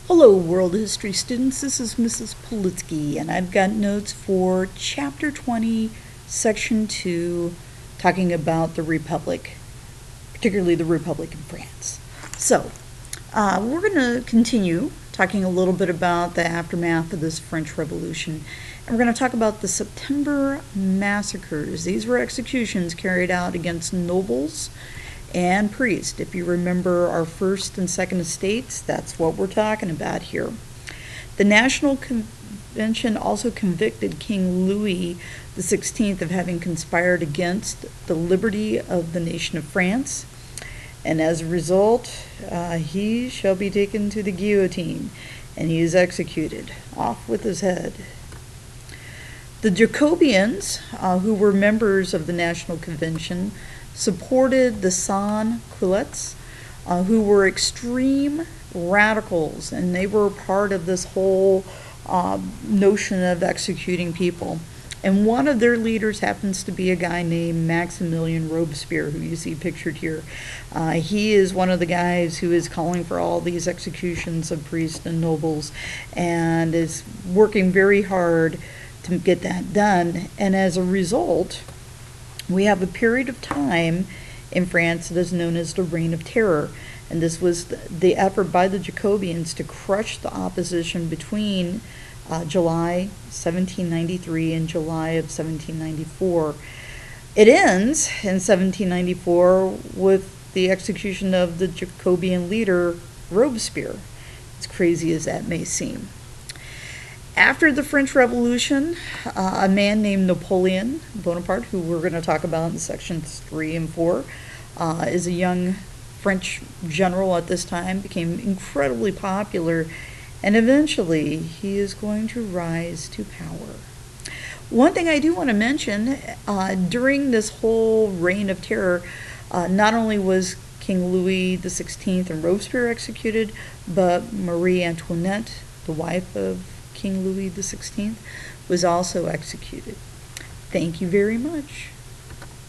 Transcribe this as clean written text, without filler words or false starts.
Hello, world history students. This is Mrs. Politsky, and I've got notes for Chapter 20, Section 2, talking about the Republic, particularly the Republic in France. So, we're going to continue talking a little bit about the aftermath of this French Revolution. And we're going to talk about the September massacres. These were executions carried out against nobles and priests. If you remember our first and second estates, that's what we're talking about here. The National Convention also convicted King Louis XVI of having conspired against the liberty of the nation of France, and as a result, he shall be taken to the guillotine, and he is executed, off with his head. The Jacobians, who were members of the National Convention, supported the sans-culottes, who were extreme radicals, and they were part of this whole notion of executing people. And one of their leaders happens to be a guy named Maximilien Robespierre, who you see pictured here. He is one of the guys who is calling for all these executions of priests and nobles, and is working very hard to get that done. And as a result, we have a period of time in France that is known as the Reign of Terror. And this was the effort by the Jacobians to crush the opposition between July 1793 and July of 1794. It ends in 1794 with the execution of the Jacobian leader Robespierre, as crazy as that may seem. After the French Revolution, a man named Napoleon Bonaparte, who we're going to talk about in sections 3 and 4, is a young French general at this time, became incredibly popular, and eventually he is going to rise to power. One thing I do want to mention, during this whole reign of terror, not only was King Louis XVI and Robespierre executed, but Marie Antoinette, the wife of King Louis XVI, was also executed. Thank you very much.